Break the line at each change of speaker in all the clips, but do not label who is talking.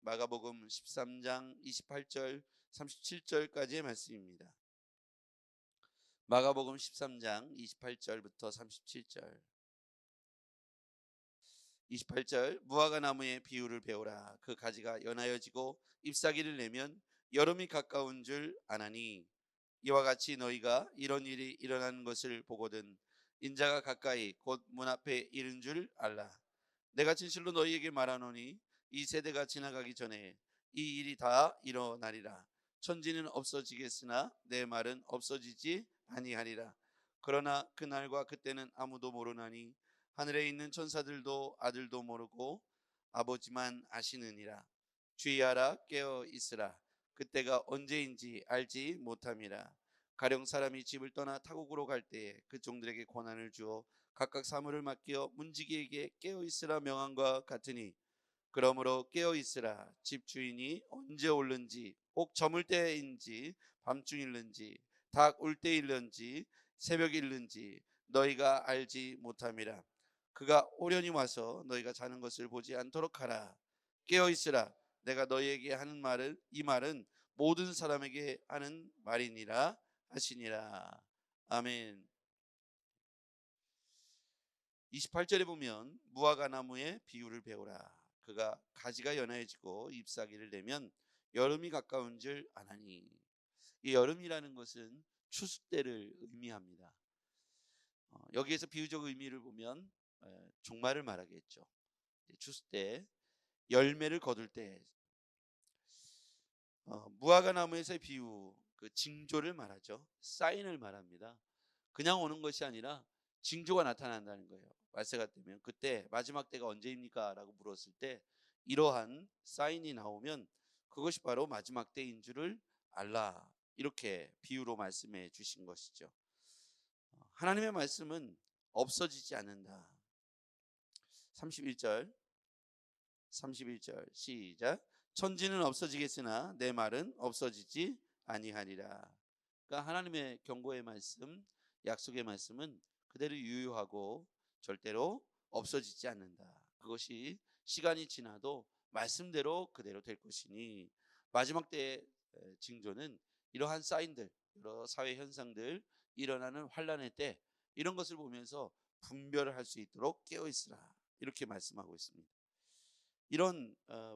마가복음 13장 28절 37절까지의 말씀입니다. 마가복음 13장 28절부터 37절. 28절 무화과 나무의 비유를 배우라. 그 가지가 연하여지고 잎사귀를 내면 여름이 가까운 줄 아나니 이와 같이 너희가 이런 일이 일어나는 것을 보거든 인자가 가까이 곧 문 앞에 이른 줄 알라. 내가 진실로 너희에게 말하노니 이 세대가 지나가기 전에 이 일이 다 일어나리라. 천지는 없어지겠으나 내 말은 없어지지 아니하리라. 그러나 그날과 그때는 아무도 모르나니 하늘에 있는 천사들도 아들도 모르고 아버지만 아시느니라. 주의하라, 깨어 있으라. 그때가 언제인지 알지 못함이라. 가령 사람이 집을 떠나 타국으로 갈 때에 그 종들에게 권한을 주어 각각 사물을 맡겨 문지기에게 깨어 있으라 명함과 같으니 그러므로 깨어 있으라. 집 주인이 언제 올는지 꼭 저물 때인지 밤중일는지 닭 울 때일는지 새벽일는지 너희가 알지 못함이라. 그가 오련히 와서 너희가 자는 것을 보지 않도록 하라. 깨어 있으라. 내가 너희에게 하는 말을 이 말은 모든 사람에게 하는 말이니라 하시니라. 아멘. 28절에 보면 무화과 나무의 비유를 배우라. 그가 가지가 연해지고 잎사귀를 내면 여름이 가까운 줄 아나니. 이 여름이라는 것은 추수 때를 의미합니다. 여기에서 비유적 의미를 보면 종말을 말하겠죠. 추수 때 열매를 거둘 때 무화과 나무에서의 비유 그 징조를 말하죠. 사인을 말합니다. 그냥 오는 것이 아니라 징조가 나타난다는 거예요. 말세가 되면 그때 마지막 때가 언제입니까? 라고 물었을 때 이러한 사인이 나오면 그것이 바로 마지막 때인 줄을 알라. 이렇게 비유로 말씀해 주신 것이죠. 하나님의 말씀은 없어지지 않는다. 31절 31절 시작. 천지는 없어지겠으나 내 말은 없어지지 아니하리라. 그러니까 하나님의 경고의 말씀, 약속의 말씀은 그대로 유효하고 절대로 없어지지 않는다. 그것이 시간이 지나도 말씀대로 그대로 될 것이니 마지막 때의 징조는 이러한 사인들, 여러 사회 현상들, 일어나는 환란의 때 이런 것을 보면서 분별을 할 수 있도록 깨어 있으라. 이렇게 말씀하고 있습니다. 이런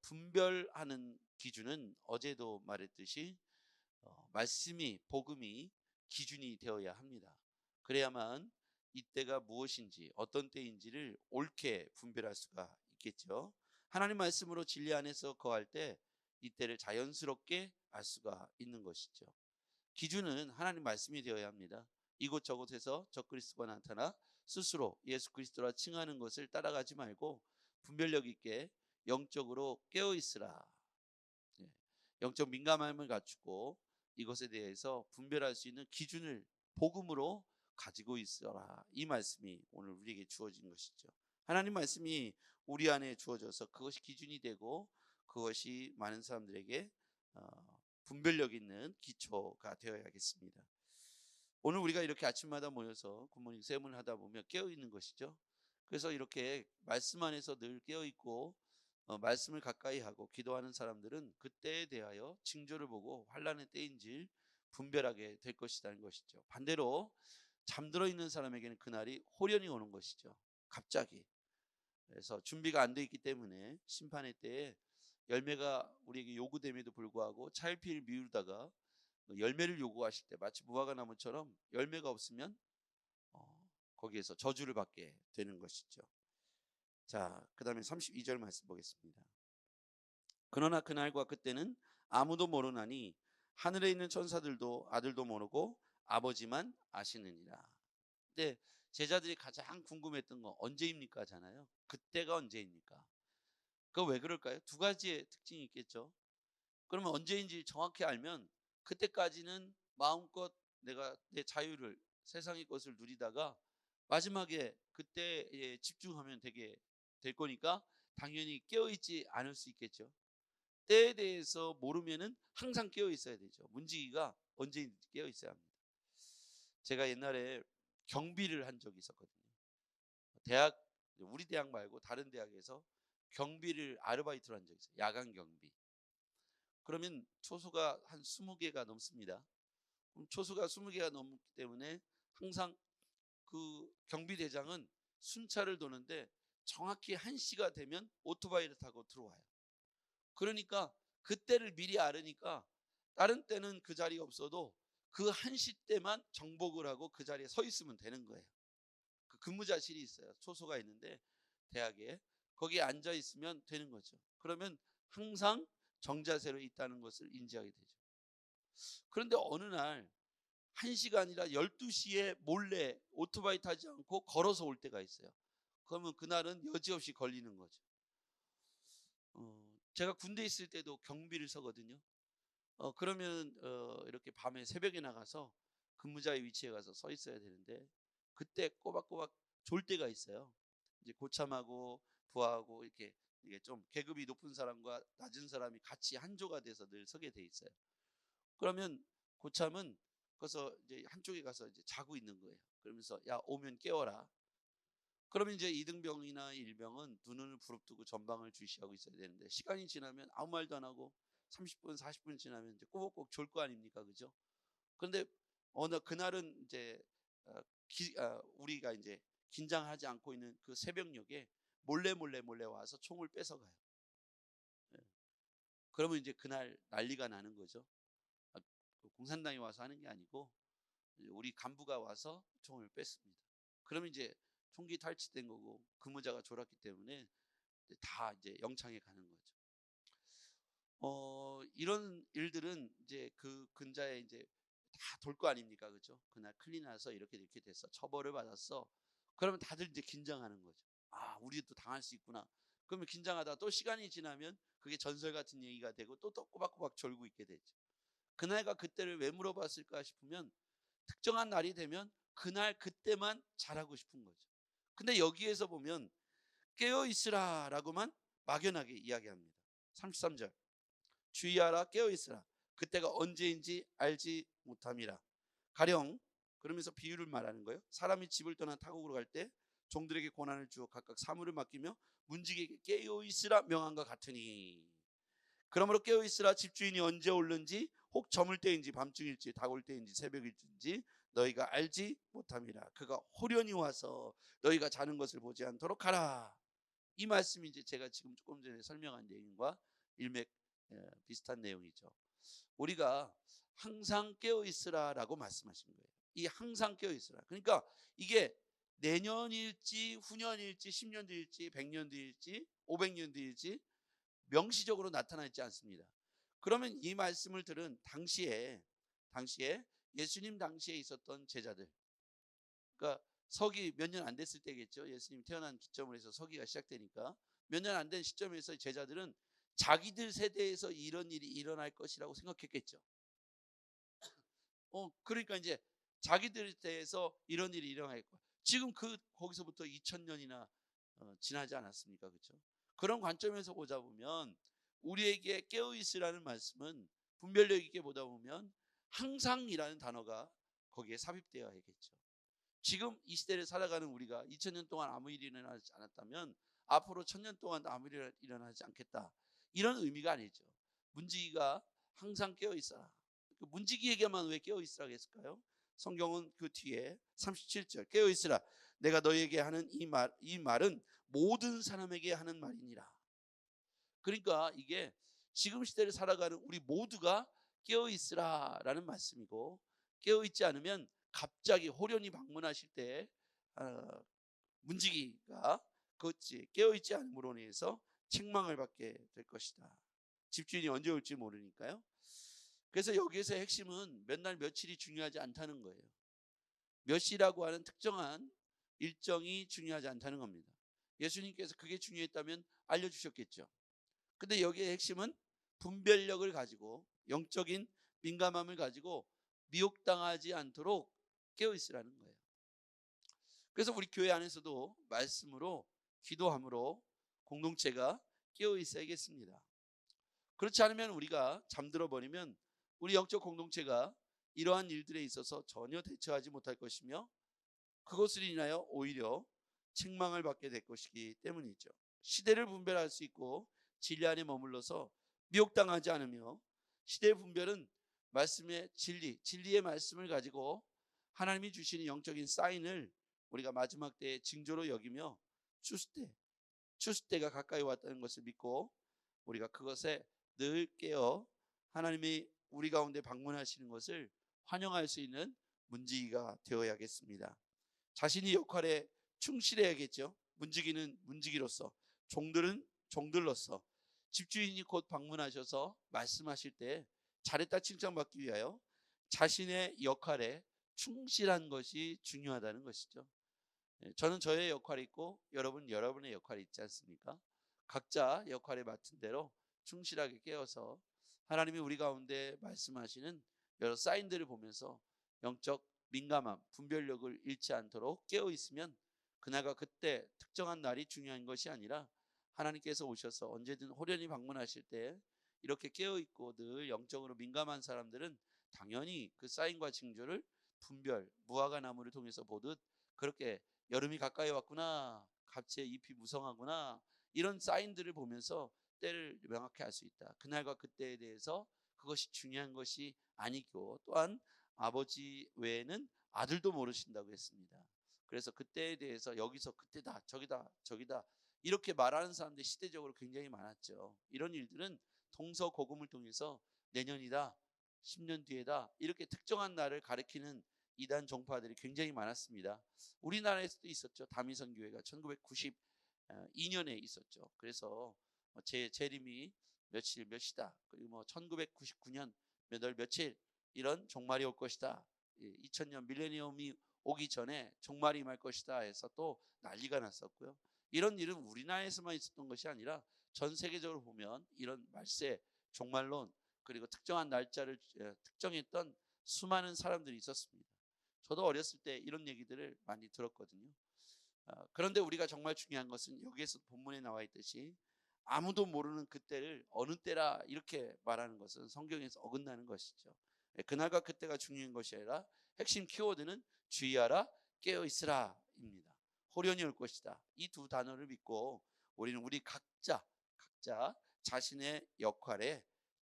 분별하는 기준은 어제도 말했듯이 말씀이 복음이 기준이 되어야 합니다. 그래야만 이때가 무엇인지 어떤 때인지를 옳게 분별할 수가 있겠죠. 하나님 말씀으로 진리 안에서 거할 때 이때를 자연스럽게 알 수가 있는 것이죠. 기준은 하나님 말씀이 되어야 합니다. 이곳저곳에서 적그리스도가 나타나 스스로 예수 그리스도라 칭하는 것을 따라가지 말고 분별력 있게 영적으로 깨어 있으라. 예, 영적 민감함을 갖추고 이것에 대해서 분별할 수 있는 기준을 복음으로 가지고 있어라. 이 말씀이 오늘 우리에게 주어진 것이죠. 하나님 말씀이 우리 안에 주어져서 그것이 기준이 되고 그것이 많은 사람들에게 분별력 있는 기초가 되어야겠습니다. 오늘 우리가 이렇게 아침마다 모여서 굿모닝 샘을 하다 보면 깨어 있는 것이죠. 그래서 이렇게 말씀 안에서 늘 깨어 있고 말씀을 가까이 하고 기도하는 사람들은 그때에 대하여 징조를 보고 환란의 때인지 분별하게 될 것이라는 것이죠. 반대로 잠들어 있는 사람에게는 그날이 호련히 오는 것이죠. 갑자기. 그래서 준비가 안 돼 있기 때문에 심판의 때에 열매가 우리에게 요구됨에도 불구하고 차일피일 미루다가 열매를 요구하실 때 마치 무화과 나무처럼 열매가 없으면 거기에서 저주를 받게 되는 것이죠. 자, 그 다음에 32절 말씀 보겠습니다. 그러나 그날과 그때는 아무도 모르나니 하늘에 있는 천사들도 아들도 모르고 아버지만 아시느니라. 근데 제자들이 가장 궁금했던 거 언제입니까? 잖아요. 그때가 언제입니까? 그거 왜 그럴까요? 두 가지의 특징이 있겠죠. 그러면 언제인지 정확히 알면 그때까지는 마음껏 내가 내 자유를 세상의 것을 누리다가 마지막에 그때에 집중하면 되게 될 거니까 당연히 깨어있지 않을 수 있겠죠. 때에 대해서 모르면은 항상 깨어 있어야 되죠. 문지기가 언제인지 깨어 있어야 합니다. 제가 옛날에 경비를 한 적이 있었거든요. 대학 우리 대학 말고 다른 대학에서 경비를 아르바이트로 한 적이 있어요. 야간 경비. 그러면 초소가 한 20개가 넘습니다. 그럼 초소가 20개가 넘기 때문에 항상 그 경비대장은 순찰을 도는데 정확히 1시가 되면 오토바이를 타고 들어와요. 그러니까 그때를 미리 알으니까 다른 때는 그 자리가 없어도 그 1시 때만 정복을 하고 그 자리에 서 있으면 되는 거예요. 그 근무자실이 있어요. 초소가 있는데 대학에 거기에 앉아 있으면 되는 거죠. 그러면 항상 정자세로 있다는 것을 인지하게 되죠. 그런데 어느 날 1시가 아니라 12시에 몰래 오토바이 타지 않고 걸어서 올 때가 있어요. 그러면 그날은 여지없이 걸리는 거죠. 제가 군대 있을 때도 경비를 서거든요. 그러면 이렇게 밤에 새벽에 나가서 근무자의 위치에 가서 서 있어야 되는데 그때 꼬박꼬박 졸 때가 있어요. 이제 고참하고 부하하고 이렇게 이게 좀 계급이 높은 사람과 낮은 사람이 같이 한 조가 돼서 늘 서게 돼 있어요. 그러면 고참은 그래서 이제 한쪽에 가서 이제 자고 있는 거예요. 그러면서 야 오면 깨워라. 그러면 이제 이등병이나 일병은 두 눈을 부릅뜨고 전방을 주시하고 있어야 되는데 시간이 지나면 아무 말도 안 하고 30분, 40분 지나면 이제 꼬박꼬박 졸 거 아닙니까, 그죠? 그런데 어느 그날은 이제 우리가 이제 긴장하지 않고 있는 그 새벽녘에 몰래 와서 총을 뺏어가요. 예. 그러면 이제 그날 난리가 나는 거죠. 그 공산당이 와서 하는 게 아니고 우리 간부가 와서 총을 뺐습니다. 그러면 이제 총기 탈취된 거고 근무자가 졸았기 때문에 다 이제 영창에 가는 거죠. 이런 일들은 이제 그 근자에 이제 다 돌 거 아닙니까, 그죠? 그날 큰일 나서 이렇게 됐어, 처벌을 받았어. 그러면 다들 이제 긴장하는 거죠. 아, 우리도 당할 수 있구나. 그러면 긴장하다 또 시간이 지나면 그게 전설 같은 얘기가 되고 또 꼬박꼬박 졸고 있게 되죠. 그날과 그때를 왜 물어봤을까 싶으면 특정한 날이 되면 그날 그때만 잘하고 싶은 거죠. 근데 여기에서 보면 깨어 있으라라고만 막연하게 이야기합니다. 33절. 주의하라 깨어 있으라. 그때가 언제인지 알지 못함이라. 가령 그러면서 비유를 말하는 거예요. 사람이 집을 떠나 타국으로 갈 때 종들에게 고난을 주어 각각 사물을 맡기며 문지기에게 깨어 있으라 명한 것 같으니. 그러므로 깨어 있으라. 집주인이 언제 올는지 혹 저물 때인지 밤중일지 다올 때인지 새벽일지 너희가 알지 못함이라. 그가 호련히 와서 너희가 자는 것을 보지 않도록 하라. 이 말씀이 이제 제가 지금 조금 전에 설명한 내용과 일맥 비슷한 내용이죠. 우리가 항상 깨어 있으라라고 말씀하신 거예요. 이 항상 깨어 있으라. 그러니까 이게 내년일지 후년일지 10년 뒤일지 100년 뒤일지 500년 뒤일지 명시적으로 나타나 있지 않습니다. 그러면 이 말씀을 들은 당시에 예수님 당시에 있었던 제자들, 그러니까 서기 몇 년 안 됐을 때겠죠. 예수님 태어난 기점으로 해서 서기가 시작되니까 몇 년 안 된 시점에서 제자들은 자기들 세대에서 이런 일이 일어날 것이라고 생각했겠죠. 그러니까 이제 자기들 세대에서 이런 일이 일어날 거야. 지금 거기서부터 2000년이나 지나지 않았습니까, 그렇죠? 그런 관점에서 보자 보면 우리에게 깨어 있으라는 말씀은 분별력 있게 보다 보면 항상이라는 단어가 거기에 삽입되어야겠죠. 지금 이 시대를 살아가는 우리가 2000년 동안 아무 일이 일어나지 않았다면 앞으로 1000년 동안도 아무 일이 일어나지 않겠다, 이런 의미가 아니죠. 문지기가 항상 깨어 있어라. 그 문지기에게만 왜 깨어 있으라고 했을까요? 성경은 그 뒤에 37절 깨어 있으라. 내가 너에게 하는 이 말은 모든 사람에게 하는 말이니라. 그러니까 이게 지금 시대를 살아가는 우리 모두가 깨어 있으라라는 말씀이고, 깨어 있지 않으면 갑자기 호련히 방문하실 때 문지기가 그것이 깨어 있지 않음으로 인해서 책망을 받게 될 것이다. 집주인이 언제 올지 모르니까요. 그래서 여기에서 핵심은 몇 날 며칠이 중요하지 않다는 거예요. 몇 시라고 하는 특정한 일정이 중요하지 않다는 겁니다. 예수님께서 그게 중요했다면 알려주셨겠죠. 근데 여기에 핵심은 분별력을 가지고 영적인 민감함을 가지고 미혹당하지 않도록 깨어있으라는 거예요. 그래서 우리 교회 안에서도 말씀으로 기도함으로 공동체가 깨어있어야겠습니다. 그렇지 않으면 우리가 잠들어 버리면 우리 영적 공동체가 이러한 일들에 있어서 전혀 대처하지 못할 것이며 그것을 인하여 오히려 책망을 받게 될 것이기 때문이죠. 시대를 분별할 수 있고 진리 안에 머물러서 미혹당하지 않으며, 시대의 분별은 말씀의 진리의 말씀을 가지고 하나님이 주시는 영적인 사인을 우리가 마지막 때의 징조로 여기며 추수때가 가까이 왔다는 것을 믿고 우리가 그것에 늘 깨어 하나님이 우리 가운데 방문하시는 것을 환영할 수 있는 문지기가 되어야겠습니다. 자신이 역할에 충실해야겠죠. 문지기는 문지기로서, 종들은 종들로서, 집주인이 곧 방문하셔서 말씀하실 때 잘했다 칭찬받기 위하여 자신의 역할에 충실한 것이 중요하다는 것이죠. 저는 저의 역할이 있고 여러분의 역할이 있지 않습니까? 각자 역할에 맡은 대로 충실하게 깨어서 하나님이 우리 가운데 말씀하시는 여러 사인들을 보면서 영적 민감함, 분별력을 잃지 않도록 깨어 있으면 그날과 그때 특정한 날이 중요한 것이 아니라 하나님께서 오셔서 언제든 호련히 방문하실 때 이렇게 깨어 있고 늘 영적으로 민감한 사람들은 당연히 그 사인과 징조를 분별, 무화과 나무를 통해서 보듯 그렇게 여름이 가까이 왔구나, 갑자기 잎이 무성하구나, 이런 사인들을 보면서 때를 명확히 알 수 있다. 그날과 그때에 대해서 그것이 중요한 것이 아니고, 또한 아버지 외에는 아들도 모르신다고 했습니다. 그래서 그때에 대해서 여기서 그때다, 저기다 이렇게 말하는 사람들이 시대적으로 굉장히 많았죠. 이런 일들은 동서고금을 통해서 내년이다, 10년 뒤에다, 이렇게 특정한 날을 가리키는 이단 종파들이 굉장히 많았습니다. 우리나라에서도 있었죠. 다미선 교회가 1992년에 있었죠. 그래서 재림이 며칠 몇이다, 그리고 1999년 몇 월 며칠 이런 종말이 올 것이다, 2000년 밀레니엄이 오기 전에 종말이 임할 것이다 해서 또 난리가 났었고요. 이런 일은 우리나라에서만 있었던 것이 아니라 전 세계적으로 보면 이런 말세, 종말론, 그리고 특정한 날짜를 특정했던 수많은 사람들이 있었습니다. 저도 어렸을 때 이런 얘기들을 많이 들었거든요. 그런데 우리가 정말 중요한 것은 여기에서 본문에 나와 있듯이 아무도 모르는 그때를 어느 때라 이렇게 말하는 것은 성경에서 어긋나는 것이죠. 그날과 그때가 중요한 것이 아니라 핵심 키워드는 주의하라, 깨어있으라 입니다. 호련히 올 것이다, 이 두 단어를 믿고 우리는 우리 각자 자신의 역할에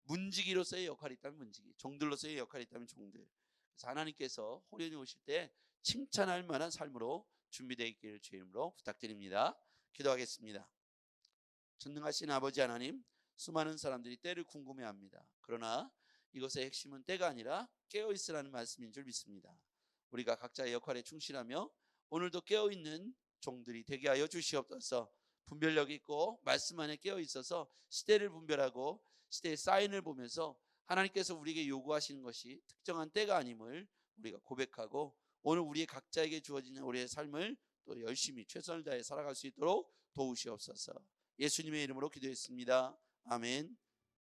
문지기로서의 역할이 있다면 문지기, 종들로서의 역할이 있다면 종들, 그래서 하나님께서 호련히 오실 때 칭찬할 만한 삶으로 준비되어 있기를 주의 이름으로 부탁드립니다. 기도하겠습니다. 전능하신 아버지 하나님, 수많은 사람들이 때를 궁금해합니다. 그러나 이것의 핵심은 때가 아니라 깨어있으라는 말씀인 줄 믿습니다. 우리가 각자의 역할에 충실하며 오늘도 깨어있는 종들이 되게 하여 주시옵소서. 분별력 있고 말씀 안에 깨어있어서 시대를 분별하고 시대의 사인을 보면서 하나님께서 우리에게 요구하시는 것이 특정한 때가 아님을 우리가 고백하고 오늘 우리의 각자에게 주어지는 우리의 삶을 또 열심히 최선을 다해 살아갈 수 있도록 도우시옵소서. 예수님의 이름으로 기도했습니다. 아멘.